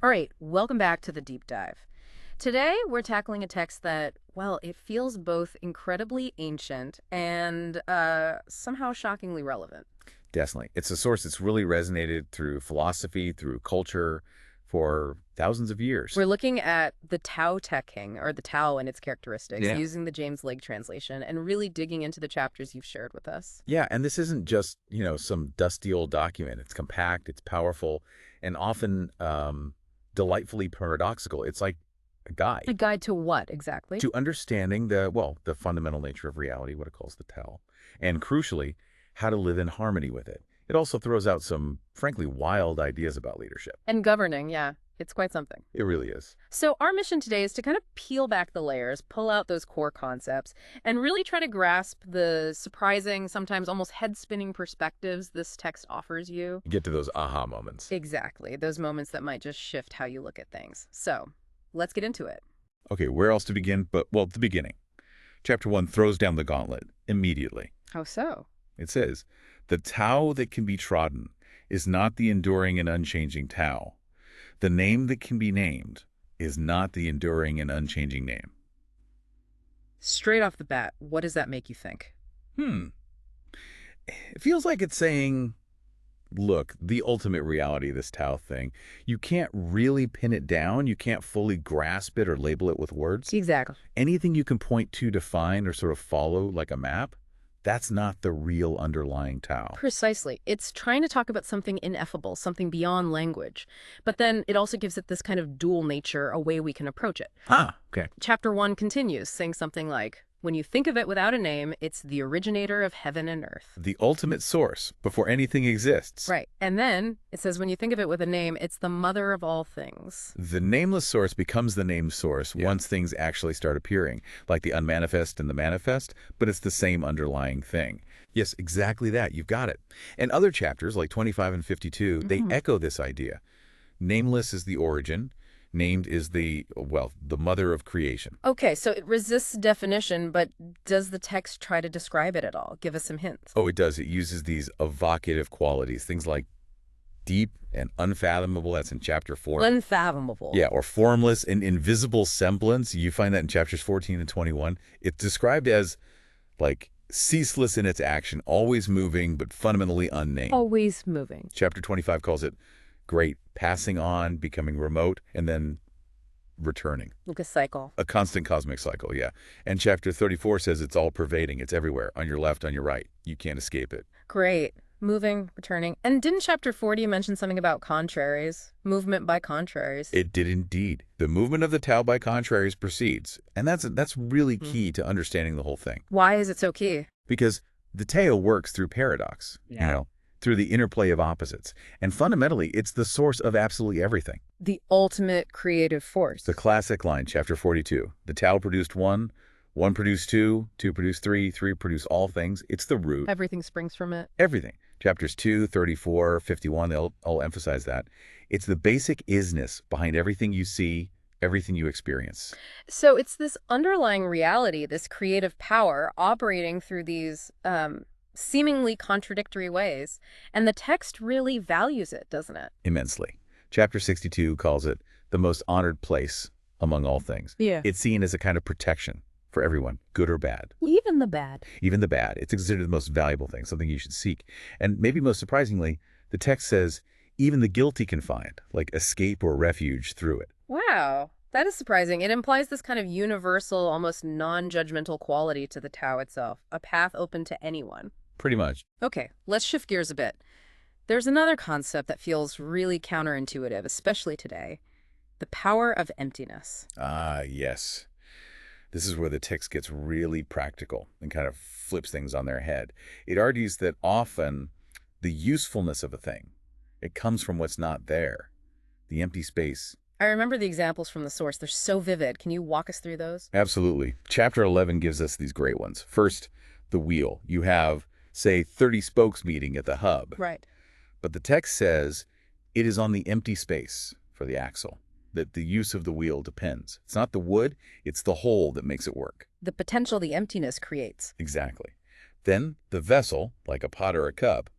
All right, welcome back to the deep dive. Today, we're tackling a text that, well, it feels both incredibly ancient and somehow shockingly relevant. Definitely. It's a source that's really resonated through philosophy, through culture for thousands of years. We're looking at the Tao Te King, or the Tao and its characteristics, Yeah. using the James Legge translation, and really digging into the chapters you've shared with us. Yeah, and this isn't just, some dusty old document. It's compact, it's powerful, and often delightfully paradoxical. It's like a A guide guide to what, exactly? to understanding the fundamental nature of reality, what it calls the Tao, and crucially, how to live in harmony with it. It also throws out some, frankly, wild ideas about leadership. And governing, yeah, it's quite something. It really is. So our mission today is to kind of peel back the layers, pull out those core concepts, and really try to grasp the surprising, sometimes almost head-spinning perspectives this text offers you. Get to those aha moments. Exactly, those moments that might just shift how you look at things. So let's get into it. Okay, where else to begin? Well, the beginning. Chapter 1 throws down the gauntlet immediately. How so? It says, "The Tao that can be trodden is not the enduring and unchanging Tao. The name that can be named is not the enduring and unchanging name." Straight off the bat, what does that make you think? Hmm. It feels like it's saying, look, the ultimate reality of this Tao thing, you can't really pin it down. You can't fully grasp it or label it with words. Exactly. Anything you can point to, define, or sort of follow like a map, that's not the real underlying Tao. Precisely. It's trying to talk about something ineffable, something beyond language. But then it also gives it this kind of dual nature, a way we can approach it. Ah, okay. Chapter 1 continues, saying something like, when you think of it without a name, it's the originator of heaven and earth. The ultimate source before anything exists. Right. And then it says, when you think of it with a name, it's the mother of all things. The nameless source becomes the named source once things actually start appearing, like the unmanifest and the manifest, but it's the same underlying thing. Yes, exactly that. You've got it. And other chapters, like 25 and 52, they echo this idea. Nameless is the origin. Named is the mother of creation. Okay, so it resists definition, but does the text try to describe it at all? Give us some hints. Oh, it does. It uses these evocative qualities, things like deep and unfathomable. That's in chapter 4. Unfathomable. Yeah, or formless and invisible semblance. You find that in chapters 14 and 21. It's described as, like, ceaseless in its action, always moving, but fundamentally unnamed. Always moving. Chapter 25 calls it great, passing on, becoming remote, and then returning. Like a cycle. A constant cosmic cycle, yeah. And chapter 34 says it's all pervading. It's everywhere, on your left, on your right. You can't escape it. Great. Moving, returning. And didn't chapter 40 mention something about contraries? Movement by contraries. It did indeed. The movement of the Tao by contraries proceeds. And that's really key to understanding the whole thing. Why is it so key? Because the Tao works through paradox, through the interplay of opposites. And fundamentally, it's the source of absolutely everything. The ultimate creative force. The classic line, chapter 42. The Tao produced one, one produced two, two produced three, three produced all things. It's the root. Everything springs from it. Everything. Chapters 2, 34, 51, they'll all emphasize that. It's the basic isness behind everything you see, everything you experience. So it's this underlying reality, this creative power operating through these seemingly contradictory ways. And the text really values it, doesn't it? Immensely. Chapter 62 calls it the most honored place among all things. Yeah. It's seen as a kind of protection for everyone, good or bad. Even the bad. Even the bad. It's considered the most valuable thing, something you should seek. And maybe most surprisingly, the text says even the guilty can find, like escape or refuge through it. Wow. That is surprising. It implies this kind of universal, almost non-judgmental quality to the Tao itself, a path open to anyone. Pretty much. Okay, let's shift gears a bit. There's another concept that feels really counterintuitive, especially today. The power of emptiness. Ah, yes. This is where the text gets really practical and kind of flips things on their head. It argues that often the usefulness of a thing, it comes from what's not there. The empty space. I remember the examples from the source. They're so vivid. Can you walk us through those? Absolutely. Chapter 11 gives us these great ones. First, the wheel. You have, say, 30 spokes meeting at the hub. Right. But the text says it is on the empty space for the axle that the use of the wheel depends. It's not the wood, it's the hole that makes it work. The potential the emptiness creates. Exactly. Then the vessel, like a pot or a cup,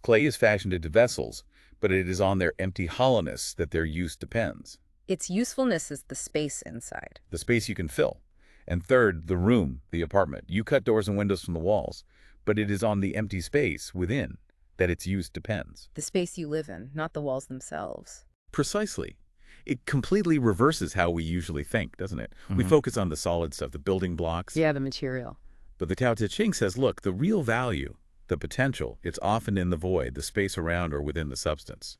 clay is fashioned into vessels, but it is on their empty hollowness that their use depends. Its usefulness is the space inside. The space you can fill. And third, the room, the apartment. You cut doors and windows from the walls, but it is on the empty space within that its use depends. The space you live in, not the walls themselves. Precisely. It completely reverses how we usually think, doesn't it? We focus on the solid stuff, the building blocks. Yeah, the material. But the Tao Te Ching says, look, the real value, the potential, it's often in the void, the space around or within the substance.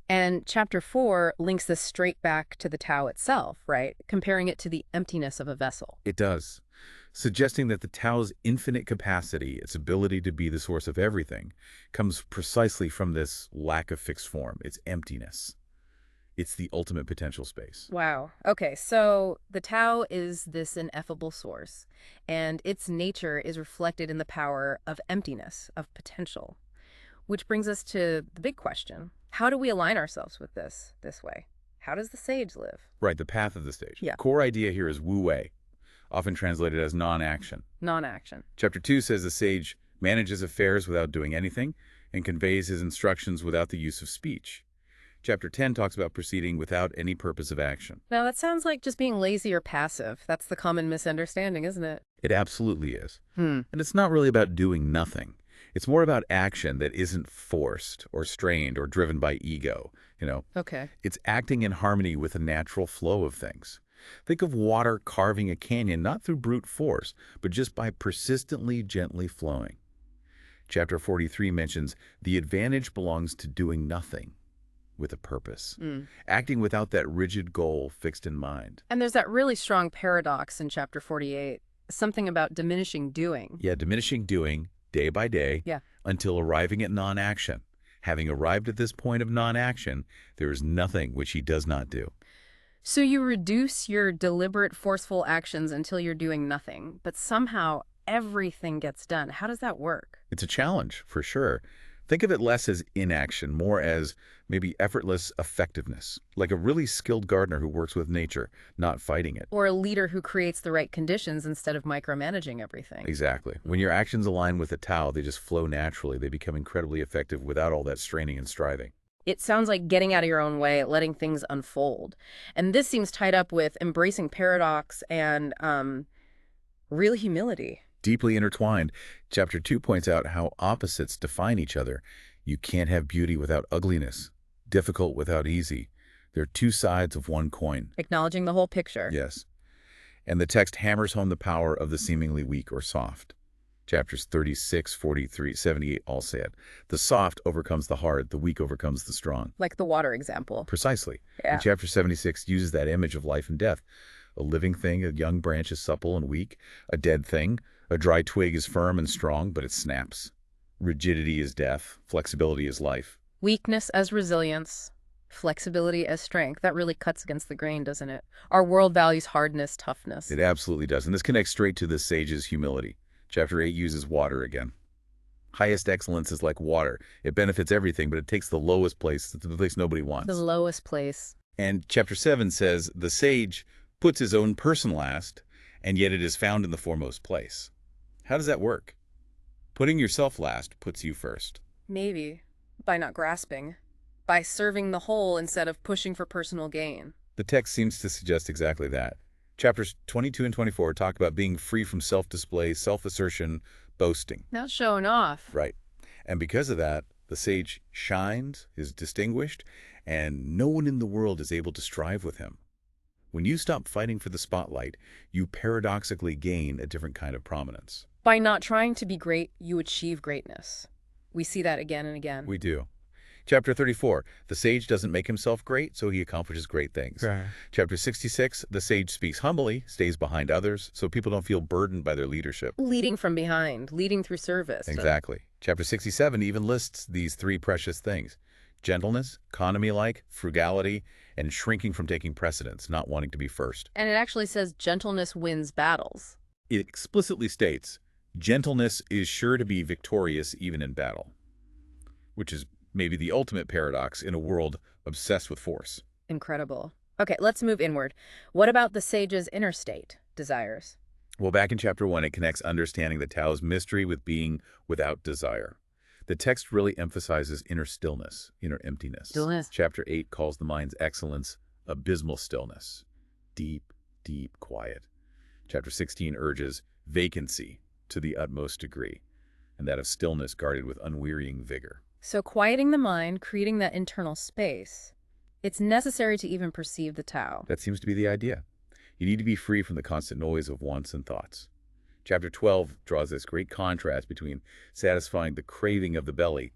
And chapter 4 links this straight back to the Tao itself, right? Comparing it to the emptiness of a vessel. It does, suggesting that the Tao's infinite capacity, its ability to be the source of everything, comes precisely from this lack of fixed form, its emptiness. It's the ultimate potential space. Wow. Okay, so the Tao is this ineffable source, and its nature is reflected in the power of emptiness, of potential. Which brings us to the big question. How do we align ourselves with this way? How does the sage live? Right, the path of the sage. Yeah. Core idea here is wu wei, often translated as non-action. Non-action. Chapter 2 says the sage manages affairs without doing anything and conveys his instructions without the use of speech. Chapter 10 talks about proceeding without any purpose of action. Now, that sounds like just being lazy or passive. That's the common misunderstanding, isn't it? It absolutely is. And it's not really about doing nothing. It's more about action that isn't forced or strained or driven by ego, Okay. It's acting in harmony with the natural flow of things. Think of water carving a canyon not through brute force, but just by persistently, gently flowing. Chapter 43 mentions the advantage belongs to doing nothing with a purpose, acting without that rigid goal fixed in mind. And there's that really strong paradox in chapter 48, something about diminishing doing. Yeah, diminishing doing day by day until arriving at non-action. Having arrived at this point of non-action, there is nothing which he does not do. So you reduce your deliberate, forceful actions until you're doing nothing, but somehow everything gets done. How does that work? It's a challenge, for sure. Think of it less as inaction, more as maybe effortless effectiveness, like a really skilled gardener who works with nature, not fighting it. Or a leader who creates the right conditions instead of micromanaging everything. Exactly. When your actions align with the Tao, they just flow naturally. They become incredibly effective without all that straining and striving. It sounds like getting out of your own way, letting things unfold. And this seems tied up with embracing paradox and real humility. Deeply intertwined. Chapter 2 points out how opposites define each other. You can't have beauty without ugliness, difficult without easy. They're two sides of one coin. Acknowledging the whole picture. Yes. And the text hammers home the power of the seemingly weak or soft. Chapters 36, 43, 78 all say it. The soft overcomes the hard, the weak overcomes the strong. Like the water example. Precisely. Yeah. And chapter 76 uses that image of life and death. A living thing, a young branch is supple and weak. A dead thing, a dry twig is firm and strong, but it snaps. Rigidity is death. Flexibility is life. Weakness as resilience. Flexibility as strength. That really cuts against the grain, doesn't it? Our world values hardness, toughness. It absolutely does. And this connects straight to the sage's humility. Chapter 8 uses water again. Highest excellence is like water. It benefits everything, but it takes the lowest place, the place nobody wants. The lowest place. And chapter 7 says, the sage puts his own person last, and yet it is found in the foremost place. How does that work? Putting yourself last puts you first. Maybe. By not grasping. By serving the whole instead of pushing for personal gain. The text seems to suggest exactly that. Chapters 22 and 24 talk about being free from self-display, self-assertion, boasting. Not showing off. Right. And because of that, the sage shines, is distinguished, and no one in the world is able to strive with him. When you stop fighting for the spotlight, you paradoxically gain a different kind of prominence. By not trying to be great, you achieve greatness. We see that again and again. We do. Chapter 34, the sage doesn't make himself great, so he accomplishes great things. Right. Chapter 66, the sage speaks humbly, stays behind others, so people don't feel burdened by their leadership. Leading from behind, leading through service. Exactly. Chapter 67 even lists these three precious things: gentleness, economy-like, frugality, and shrinking from taking precedence, not wanting to be first. And it actually says gentleness wins battles. It explicitly states, gentleness is sure to be victorious even in battle, which is maybe the ultimate paradox in a world obsessed with force. Incredible. Okay, let's move inward. What about the sage's inner state, desires? Well, back in chapter 1, it connects understanding the Tao's mystery with being without desire. The text really emphasizes inner stillness, inner emptiness. Stillness. Chapter 8 calls the mind's excellence abysmal stillness, deep, deep quiet. Chapter 16 urges vacancy to the utmost degree, and that of stillness guarded with unwearying vigor. So quieting the mind, creating that internal space, it's necessary to even perceive the Tao. That seems to be the idea. You need to be free from the constant noise of wants and thoughts. Chapter 12 draws this great contrast between satisfying the craving of the belly,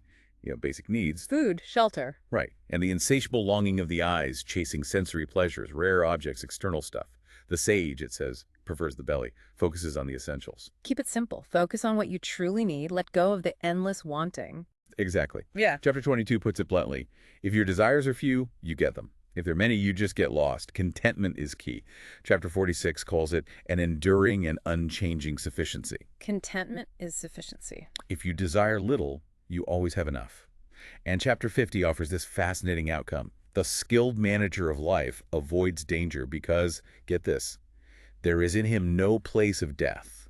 basic needs. Food, shelter. Right. And the insatiable longing of the eyes, chasing sensory pleasures, rare objects, external stuff. The sage, it says, prefers the belly, focuses on the essentials. Keep it simple. Focus on what you truly need. Let go of the endless wanting. Exactly. Yeah. Chapter 22 puts it bluntly. If your desires are few, you get them. If they're many, you just get lost. Contentment is key. Chapter 46 calls it an enduring and unchanging sufficiency. Contentment is sufficiency. If you desire little, you always have enough. And Chapter 50 offers this fascinating outcome. The skilled manager of life avoids danger because, get this, there is in him no place of death.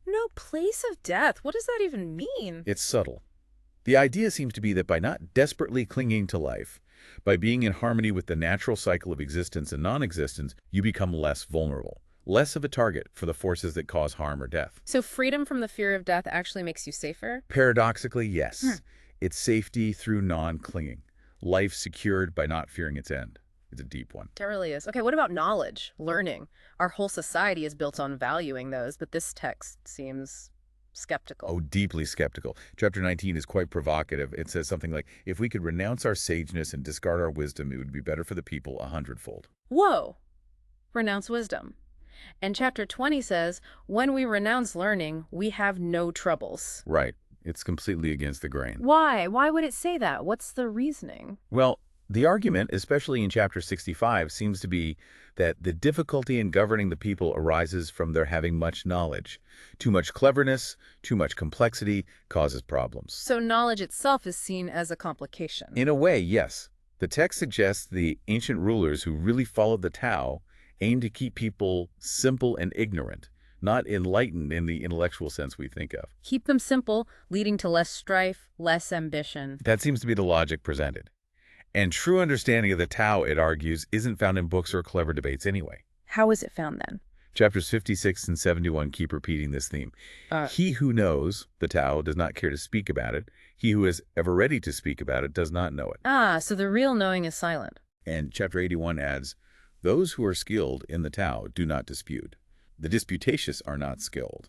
No place of death? What does that even mean? It's subtle. The idea seems to be that by not desperately clinging to life, by being in harmony with the natural cycle of existence and non-existence, you become less vulnerable, less of a target for the forces that cause harm or death. So freedom from the fear of death actually makes you safer? Paradoxically, yes. It's safety through non-clinging, life secured by not fearing its end. It's a deep one. It really is. Okay, what about knowledge, learning? Our whole society is built on valuing those, but this text seems skeptical. Oh, deeply skeptical. Chapter 19 is quite provocative. It says something like, if we could renounce our sageness and discard our wisdom, it would be better for the people 100-fold. Whoa! Renounce wisdom. And chapter 20 says, when we renounce learning, we have no troubles. Right. It's completely against the grain. Why? Why would it say that? What's the reasoning? Well, the argument, especially in Chapter 65, seems to be that the difficulty in governing the people arises from their having much knowledge. Too much cleverness, too much complexity causes problems. So knowledge itself is seen as a complication. In a way, yes. The text suggests the ancient rulers who really followed the Tao aimed to keep people simple and ignorant, not enlightened in the intellectual sense we think of. Keep them simple, leading to less strife, less ambition. That seems to be the logic presented. And true understanding of the Tao, it argues, isn't found in books or clever debates anyway. How is it found then? Chapters 56 and 71 keep repeating this theme. He who knows the Tao does not care to speak about it. He who is ever ready to speak about it does not know it. So the real knowing is silent. And Chapter 81 adds, those who are skilled in the Tao do not dispute. The disputatious are not skilled.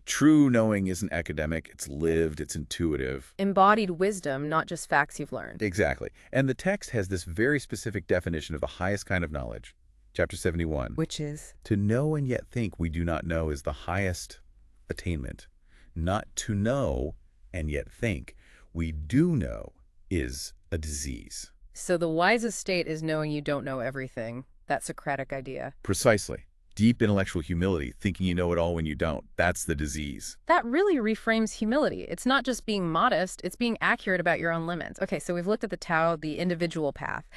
True knowing isn't academic, it's lived, it's intuitive. Embodied wisdom, not just facts you've learned. Exactly. And the text has this very specific definition of the highest kind of knowledge. Chapter 71. Which is? To know and yet think we do not know is the highest attainment. Not to know and yet think we do know is a disease. So the wisest state is knowing you don't know everything. That Socratic idea. Precisely. Deep intellectual humility, thinking you know it all when you don't. That's the disease. That really reframes humility. It's not just being modest, it's being accurate about your own limits. Okay, so we've looked at the Tao, the individual path.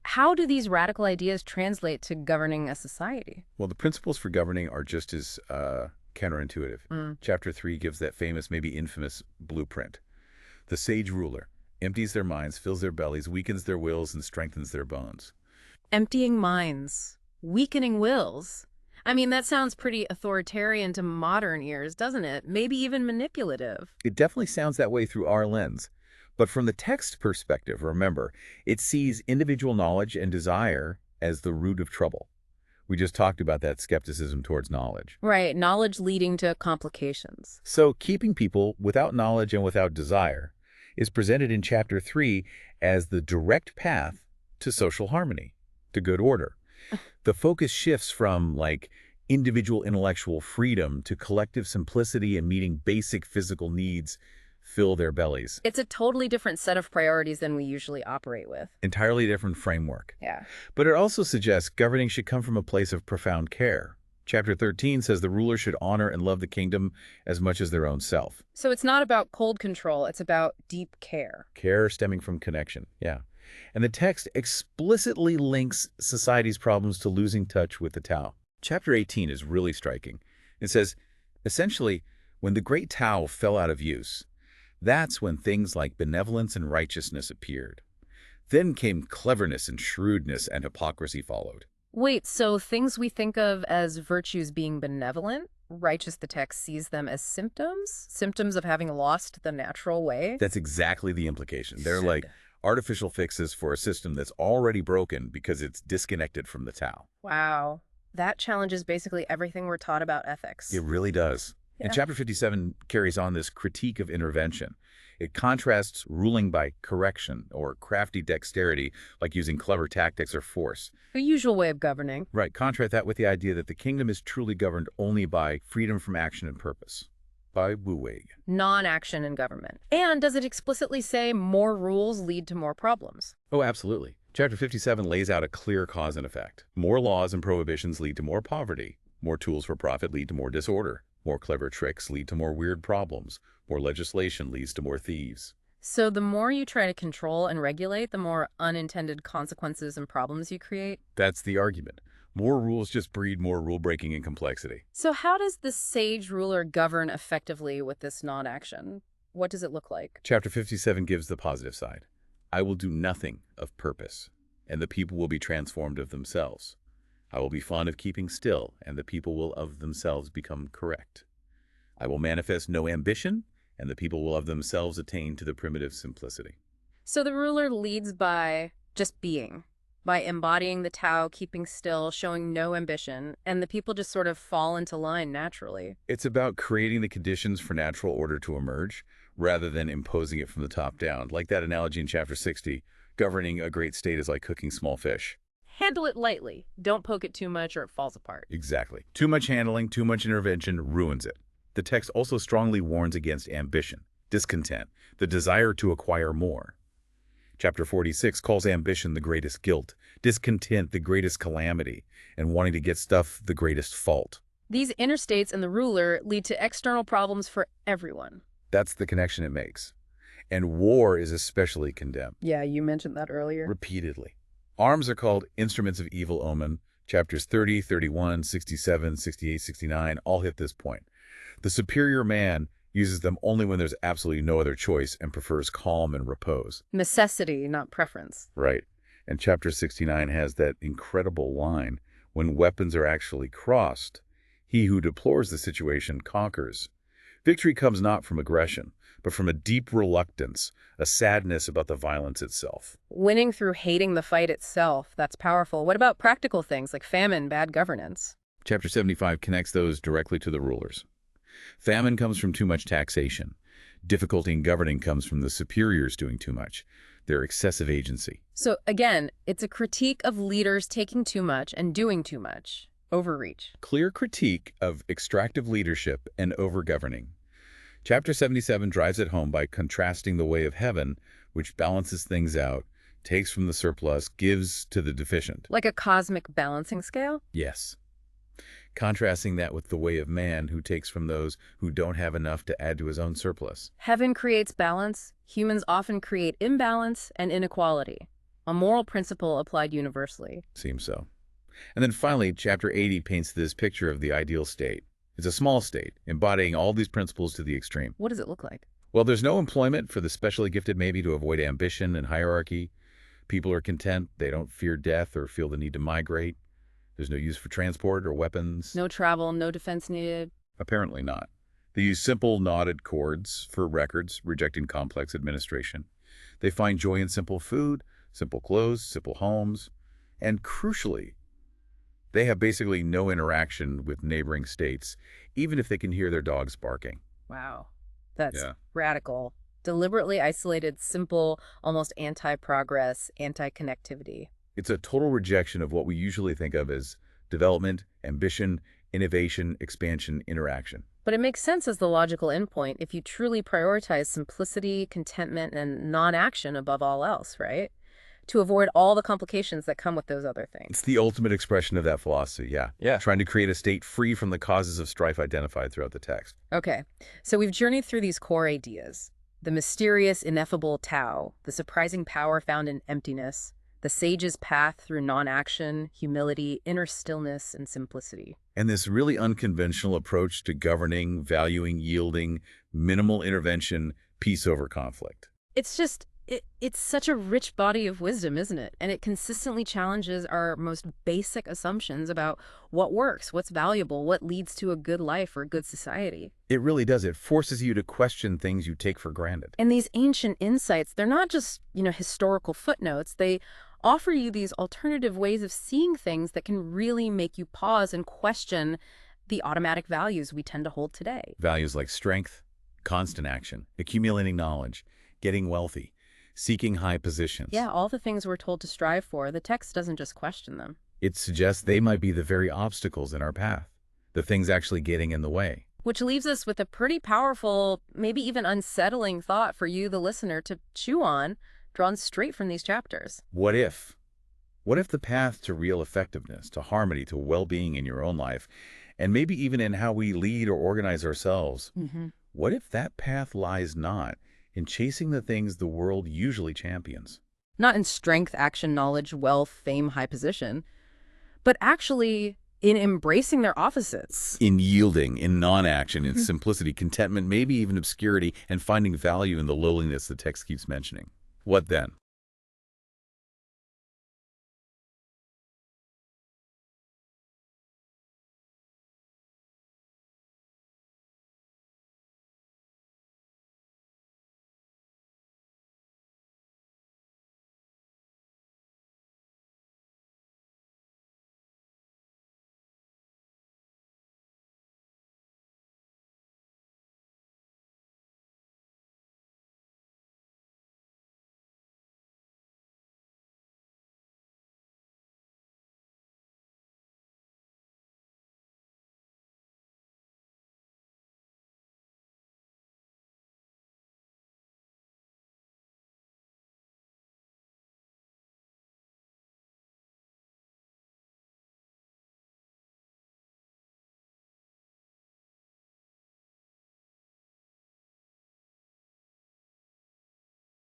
How do these radical ideas translate to governing a society? Well, the principles for governing are just as counterintuitive. Chapter 3 gives that famous, maybe infamous blueprint. The sage ruler empties their minds, fills their bellies, weakens their wills, and strengthens their bones. Emptying minds, weakening wills. I mean, that sounds pretty authoritarian to modern ears, doesn't it? Maybe even manipulative. It definitely sounds that way through our lens. But from the text perspective, remember, it sees individual knowledge and desire as the root of trouble. We just talked about that skepticism towards knowledge. Right, knowledge leading to complications. So keeping people without knowledge and without desire is presented in Chapter 3 as the direct path to social harmony, to good order. The focus shifts from, individual intellectual freedom to collective simplicity and meeting basic physical needs fill their bellies. It's a totally different set of priorities than we usually operate with. Entirely different framework. Yeah. But it also suggests governing should come from a place of profound care. Chapter 13 says the ruler should honor and love the kingdom as much as their own self. So it's not about cold control, it's about deep care. Care stemming from connection, yeah. And the text explicitly links society's problems to losing touch with the Tao. Chapter 18 is really striking. It says, essentially, when the great Tao fell out of use, That's when things like benevolence and righteousness appeared. Then came cleverness and shrewdness, and hypocrisy followed. Wait, so things we think of as virtues being benevolent, righteous the text sees them as symptoms? Symptoms of having lost the natural way? That's exactly the implication. They're like Good. artificial fixes for a system that's already broken because it's disconnected from the Tao. Wow. That challenges basically everything we're taught about It ethics. really does. And Yeah. chapter 57 carries on this critique of intervention. It contrasts ruling by correction or crafty dexterity, like using clever tactics or force. The usual way of governing. Right, contrast that with the idea that the kingdom is truly governed only by freedom from action and purpose, by wu-wei. Non-action in government. And does it explicitly say more rules lead to more problems? Oh, absolutely. Chapter 57 lays out a clear cause and effect. More laws and prohibitions lead to more poverty. More tools for profit lead to more disorder. More clever tricks lead to more weird problems. More legislation leads to more thieves. So the more you try to control and regulate, the more unintended consequences and problems you create. That's the argument. More rules just breed more rule-breaking and complexity. So how does the sage ruler govern effectively with this non-action? What does it look like? Chapter 57 gives the positive side. I will do nothing of purpose, and the people will be transformed of themselves. I will be fond of keeping still, and the people will of themselves become correct. I will manifest no ambition, and the people will of themselves attain to the primitive simplicity. So the ruler leads by just being, by embodying the Tao, keeping still, showing no ambition, and the people just sort of fall into line naturally. It's about creating the conditions for natural order to emerge, rather than imposing it from the top down. Like that analogy in chapter 60, governing a great state is like cooking small fish. Handle it lightly. Don't poke it too much or it falls apart. Exactly. Too much handling, too much intervention ruins it. The text also strongly warns against ambition, discontent, the desire to acquire more. Chapter 46 calls ambition the greatest guilt, discontent the greatest calamity, and wanting to get stuff the greatest fault. These inner states and the ruler lead to external problems for everyone. That's the connection it makes. And war is especially condemned. Yeah, you mentioned that earlier. Repeatedly. Arms are called instruments of evil omen. Chapters 30, 31, 67, 68, 69 all hit this point. The superior man uses them only when there's absolutely no other choice and prefers calm and repose. Necessity, not preference. Right. And chapter 69 has that incredible line, when weapons are actually crossed, he who deplores the situation conquers. Victory comes not from aggression, but from a deep reluctance, a sadness about the violence itself. Winning through hating the fight itself, that's powerful. What about practical things like famine, bad governance? Chapter 75 connects those directly to the rulers. Famine comes from too much taxation. Difficulty in governing comes from the superiors doing too much, their excessive agency. So again, it's a critique of leaders taking too much and doing too much. Overreach. Clear critique of extractive leadership and overgoverning. Chapter 77 drives it home by contrasting the way of heaven, which balances things out, takes from the surplus, gives to the deficient. Like a cosmic balancing scale? Yes. Contrasting that with the way of man, who takes from those who don't have enough to add to his own surplus. Heaven creates balance. Humans often create imbalance and inequality. A moral principle applied universally. Seems so. And then finally, chapter 80 paints this picture of the ideal state. It's a small state, embodying all these principles to the extreme. What does it look like? Well, there's no employment for the specially gifted, maybe to avoid ambition and hierarchy. People are content. They don't fear death or feel the need to migrate. There's no use for transport or weapons. No travel, no defense needed. Apparently not. They use simple knotted cords for records, rejecting complex administration. They find joy in simple food, simple clothes, simple homes, and crucially, they have basically no interaction with neighboring states, even if they can hear their dogs barking. Wow. That's Yeah. radical. Deliberately isolated, simple, almost anti-progress, anti-connectivity. It's a total rejection of what we usually think of as development, ambition, innovation, expansion, interaction. But it makes sense as the logical endpoint if you truly prioritize simplicity, contentment, and non-action above all else, right? To avoid all the complications that come with those other things. It's the ultimate expression of that philosophy, yeah. Yeah. Trying to create a state free from the causes of strife identified throughout the text. Okay, so we've journeyed through these core ideas. The mysterious, ineffable Tao, the surprising power found in emptiness, the sage's path through non-action, humility, inner stillness, and simplicity. And this really unconventional approach to governing, valuing, yielding, minimal intervention, peace over conflict. It's just, it's such a rich body of wisdom, isn't it? And it consistently challenges our most basic assumptions about what works, what's valuable, what leads to a good life or a good society. It really does. It forces you to question things you take for granted. And these ancient insights, they're not just, historical footnotes. They offer you these alternative ways of seeing things that can really make you pause and question the automatic values we tend to hold today. Values like strength, constant action, accumulating knowledge, getting wealthy, seeking high positions. Yeah, all the things we're told to strive for, the text doesn't just question them. It suggests they might be the very obstacles in our path, the things actually getting in the way. Which leaves us with a pretty powerful, maybe even unsettling thought for you, the listener, to chew on, drawn straight from these chapters. What if? What if the path to real effectiveness, to harmony, to well-being in your own life, and maybe even in how we lead or organize ourselves, what if that path lies not in chasing the things the world usually champions? Not in strength, action, knowledge, wealth, fame, high position, but actually in embracing their opposites. In yielding, in non-action, in simplicity, contentment, maybe even obscurity, and finding value in the lowliness the text keeps mentioning. What then?